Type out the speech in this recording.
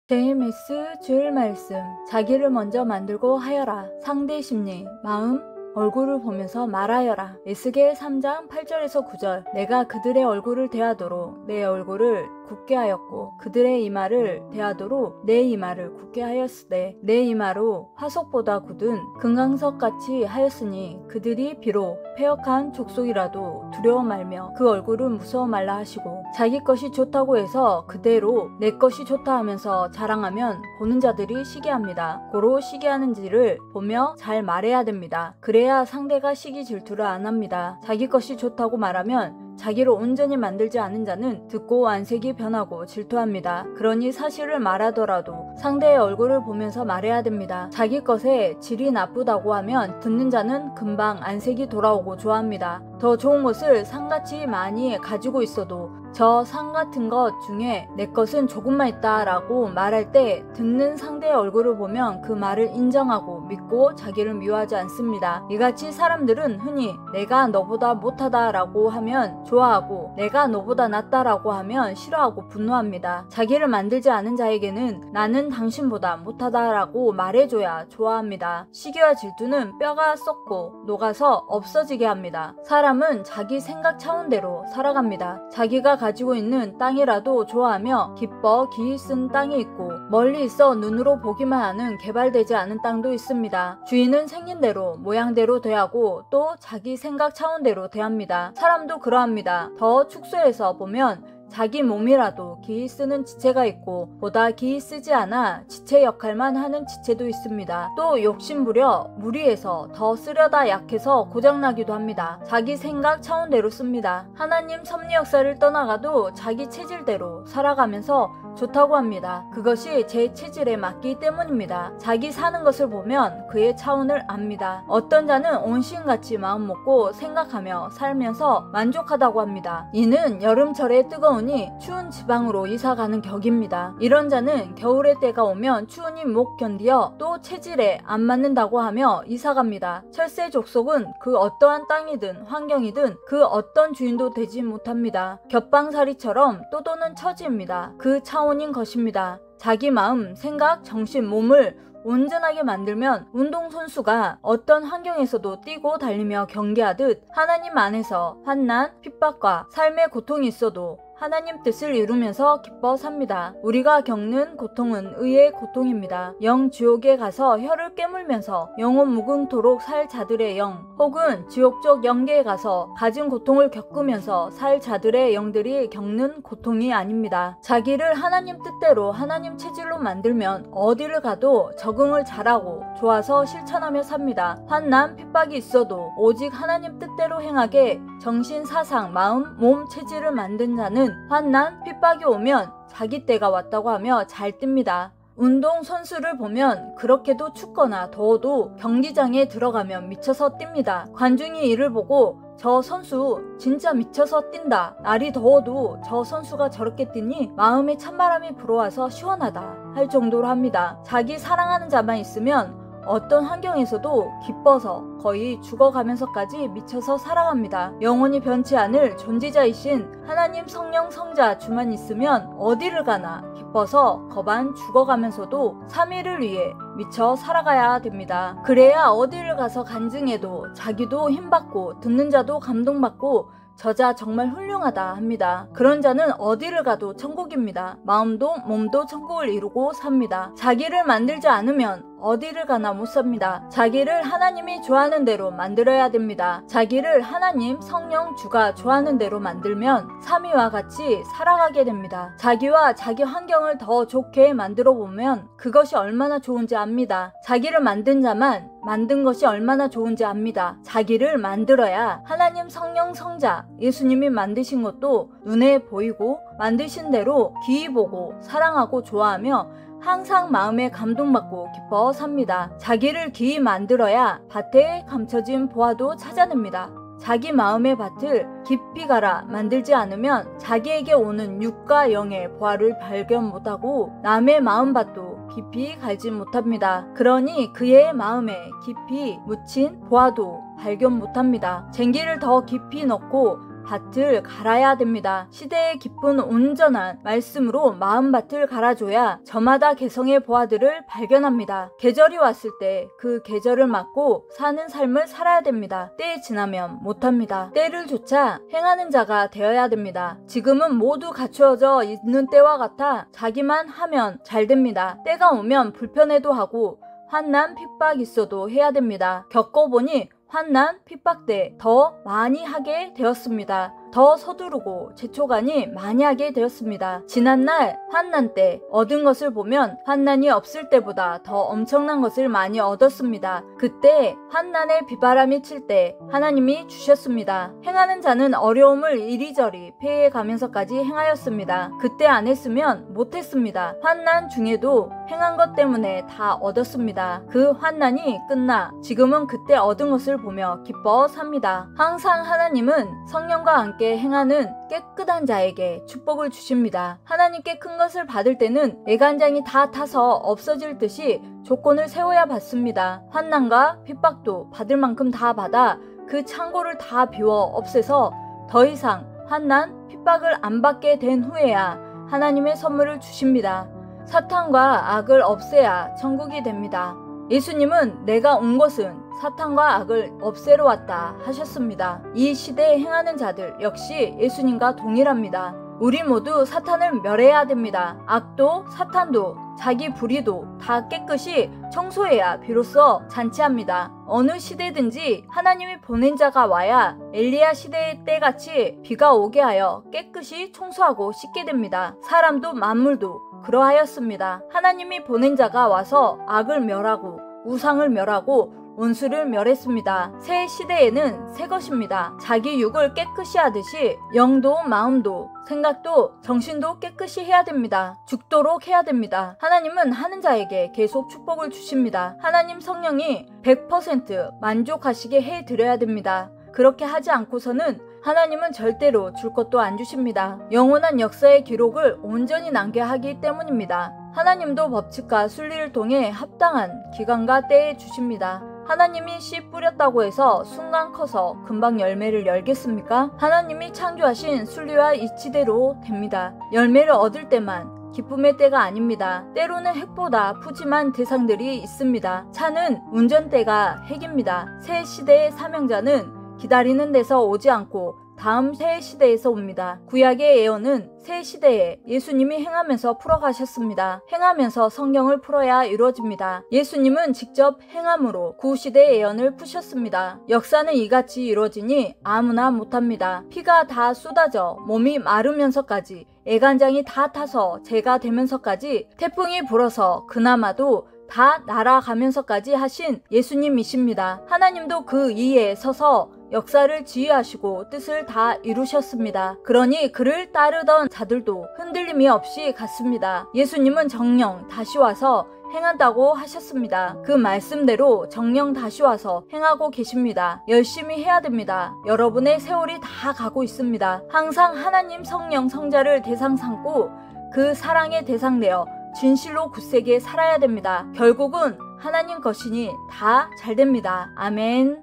JMS 주일 말씀. 자기를 먼저 만들고 하여라. 상대 심리, 마음, 얼굴을 보면서 말하여라. 에스겔 3장 8절에서 9절. 내가 그들의 얼굴을 대하도록 내 얼굴을 굳게 하였고 그들의 이마를 대하도록 내 이마를 굳게 하였으되 내 이마로 화석보다 굳은 금강석같이 하였으니 그들이 비록 패역한 족속이라도 두려워 말며 그 얼굴을 무서워 말라 하시고 자기 것이 좋다고 해서 그대로 내 것이 좋다 하면서 자랑하면 보는 자들이 시기합니다. 고로 시기하는지를 보며 잘 말해야 됩니다. 그래야 상대가 시기 질투를 안 합니다. 자기 것이 좋다고 말하면 자기를 온전히 만들지 않은 자는 듣고 안색이 변하고 질투합니다. 그러니 사실을 말하더라도 상대의 얼굴을 보면서 말해야 됩니다. 자기 것의 질이 나쁘다고 하면 듣는 자는 금방 안색이 돌아오고 좋아합니다. 더 좋은 것을 상같이 많이 가지고 있어도 저 상 같은 것 중에 내 것은 조금만 있다 라고 말할 때 듣는 상대의 얼굴을 보면 그 말을 인정하고 믿고 자기를 미워하지 않습니다. 이같이 사람들은 흔히 내가 너보다 못하다 라고 하면 좋아하고 내가 너보다 낫다 라고 하면 싫어하고 분노합니다. 자기를 만들지 않은 자에게는 나는 당신보다 못하다 라고 말해줘야 좋아합니다. 시기와 질투는 뼈가 썩고 녹아서 없어지게 합니다. 사람은 자기 생각 차원대로 살아갑니다. 자기가 가지고 있는 땅이라도 좋아하며 기뻐 기이 쓴 땅이 있고 멀리 있어 눈으로 보기만 하는 개발되지 않은 땅도 있습니다. 주인은 생긴 대로 모양대로 대하고 또 자기 생각 차원대로 대합니다. 사람도 그러합니다. 더 축소해서 보면 자기 몸이라도 기이 쓰는 지체가 있고 보다 기이 쓰지 않아 지체 역할만 하는 지체도 있습니다. 또 욕심부려 무리해서 더 쓰려다 약해서 고장나기도 합니다. 자기 생각 차원대로 씁니다. 하나님 섭리 역사를 떠나가도 자기 체질대로 살아가면서 좋다고 합니다. 그것이 제 체질에 맞기 때문입니다. 자기 사는 것을 보면 그의 차원을 압니다. 어떤 자는 온신같이 마음 먹고 생각하며 살면서 만족하다고 합니다. 이는 여름철에 뜨거우니 추운 지방으로 이사가는 격입니다. 이런 자는 겨울의 때가 오면 추우니 못 견디어 또 체질에 안 맞는다고 하며 이사갑니다. 철새 족속은 그 어떠한 땅이든 환경이든 그 어떤 주인도 되지 못합니다. 겹방살이처럼 떠도는 처지입니다. 그 차원인 것입니다. 자기 마음, 생각, 정신, 몸을 온전하게 만들면 운동선수가 어떤 환경에서도 뛰고 달리며 경기하듯 하나님 안에서 환난, 핍박과 삶의 고통이 있어도 하나님 뜻을 이루면서 기뻐 삽니다. 우리가 겪는 고통은 의의 고통입니다. 영 지옥에 가서 혀를 깨물면서 영혼 무궁토록 살 자들의 영, 혹은 지옥적 영계에 가서 가진 고통을 겪으면서 살 자들의 영들이 겪는 고통이 아닙니다. 자기를 하나님 뜻대로 하나님 체질로 만들면 어디를 가도 적응을 잘하고 좋아서 실천하며 삽니다. 환난, 핍박이 있어도 오직 하나님 뜻대로 행하게 정신, 사상, 마음, 몸 체질을 만든 자는 환난, 핍박이 오면 자기 때가 왔다고 하며 잘 뜹니다. 운동 선수를 보면 그렇게도 춥거나 더워도 경기장에 들어가면 미쳐서 뜁니다. 관중이 이를 보고 저 선수 진짜 미쳐서 뛴다. 날이 더워도 저 선수가 저렇게 뛰니 마음에 찬바람이 불어와서 시원하다 할 정도로 합니다. 자기 사랑하는 자만 있으면 어떤 환경에서도 기뻐서 거의 죽어가면서까지 미쳐서 살아갑니다. 영원히 변치 않을 존재자이신 하나님 성령 성자 주만 있으면 어디를 가나 기뻐서 거반 죽어가면서도 3일을 위해 미쳐 살아가야 됩니다. 그래야 어디를 가서 간증해도 자기도 힘받고 듣는 자도 감동받고 저자 정말 훌륭하다 합니다. 그런 자는 어디를 가도 천국입니다. 마음도 몸도 천국을 이루고 삽니다. 자기를 만들지 않으면 어디를 가나 못 삽니다. 자기를 하나님이 좋아하는 대로 만들어야 됩니다. 자기를 하나님, 성령, 주가 좋아하는 대로 만들면 삼위와 같이 살아가게 됩니다. 자기와 자기 환경을 더 좋게 만들어 보면 그것이 얼마나 좋은지 압니다. 자기를 만든 자만 만든 것이 얼마나 좋은지 압니다. 자기를 만들어야 하나님, 성령, 성자, 예수님이 만드신 것도 눈에 보이고 만드신 대로 기이 보고 사랑하고 좋아하며 항상 마음에 감동받고 기뻐 삽니다. 자기를 기이 만들어야 밭에 감춰진 보화도 찾아냅니다. 자기 마음의 밭을 깊이 갈아 만들지 않으면 자기에게 오는 육과 영의 보화를 발견 못하고 남의 마음밭도 깊이 갈지 못합니다. 그러니 그의 마음에 깊이 묻힌 보화도 발견 못합니다. 쟁기를 더 깊이 넣고 밭을 갈아야 됩니다. 시대의 깊은 온전한 말씀으로 마음밭을 갈아줘야 저마다 개성의 보화들을 발견합니다. 계절이 왔을 때 그 계절을 맞고 사는 삶을 살아야 됩니다. 때에 지나면 못합니다. 때를 조차 행하는 자가 되어야 됩니다. 지금은 모두 갖추어져 있는 때와 같아 자기만 하면 잘 됩니다. 때가 오면 불편해도 하고 환난 핍박 있어도 해야 됩니다. 겪어보니 환난 핍박 때 더 많이 하게 되었습니다. 더 서두르고 재촉하니 많이 하게 되었습니다. 지난날 환난 때 얻은 것을 보면 환난이 없을 때보다 더 엄청난 것을 많이 얻었습니다. 그때 환난의 비바람이 칠 때 하나님이 주셨습니다. 행하는 자는 어려움을 이리저리 패해 가면서까지 행하였습니다. 그때 안 했으면 못했습니다. 환난 중에도 행한 것 때문에 다 얻었습니다. 그 환난이 끝나 지금은 그때 얻은 것을 보며 기뻐 삽니다. 항상 하나님은 성령과 함께 행하는 깨끗한 자에게 축복을 주십니다. 하나님께 큰 것을 받을 때는 애간장이 다 타서 없어질 듯이 조건을 세워야 받습니다. 환난과 핍박도 받을 만큼 다 받아 그 창고를 다 비워 없애서 더 이상 환난, 핍박을 안 받게 된 후에야 하나님의 선물을 주십니다. 사탄과 악을 없애야 천국이 됩니다. 예수님은 내가 온 것은 사탄과 악을 없애러 왔다 하셨습니다. 이 시대에 행하는 자들 역시 예수님과 동일합니다. 우리 모두 사탄을 멸해야 됩니다. 악도 사탄도 자기 불의도 다 깨끗이 청소해야 비로소 잔치합니다. 어느 시대든지 하나님이 보낸 자가 와야 엘리야 시대의 때같이 비가 오게 하여 깨끗이 청소하고 씻게 됩니다. 사람도 만물도 그러하였습니다. 하나님이 보낸 자가 와서 악을 멸하고 우상을 멸하고 원수를 멸했습니다. 새 시대에는 새 것입니다. 자기 육을 깨끗이 하듯이 영도 마음도 생각도 정신도 깨끗이 해야 됩니다. 죽도록 해야 됩니다. 하나님은 하는 자에게 계속 축복을 주십니다. 하나님 성령이 100% 만족하시게 해드려야 됩니다. 그렇게 하지 않고서는 하나님은 절대로 줄 것도 안 주십니다. 영원한 역사의 기록을 온전히 남게 하기 때문입니다. 하나님도 법칙과 순리를 통해 합당한 기간과 때에 주십니다. 하나님이 씨 뿌렸다고 해서 순간 커서 금방 열매를 열겠습니까? 하나님이 창조하신 순리와 이치대로 됩니다. 열매를 얻을 때만 기쁨의 때가 아닙니다. 때로는 핵보다 푸짐한 대상들이 있습니다. 차는 운전대가 핵입니다. 새 시대의 사명자는 기다리는 데서 오지 않고 다음 새 시대에서 옵니다. 구약의 예언은 새 시대에 예수님이 행하면서 풀어가셨습니다. 행하면서 성경을 풀어야 이루어집니다. 예수님은 직접 행함으로 구시대의 예언을 푸셨습니다. 역사는 이같이 이루어지니 아무나 못합니다. 피가 다 쏟아져 몸이 마르면서까지 애간장이 다 타서 재가 되면서까지 태풍이 불어서 그나마도 다 날아가면서까지 하신 예수님이십니다. 하나님도 그 이에 서서 역사를 지휘하시고 뜻을 다 이루셨습니다. 그러니 그를 따르던 자들도 흔들림이 없이 갔습니다. 예수님은 정령 다시 와서 행한다고 하셨습니다. 그 말씀대로 정령 다시 와서 행하고 계십니다. 열심히 해야 됩니다. 여러분의 세월이 다 가고 있습니다. 항상 하나님 성령 성자를 대상 삼고 그 사랑의 대상 되어 진실로 굳세게 살아야 됩니다. 결국은 하나님 것이니 다 잘 됩니다. 아멘.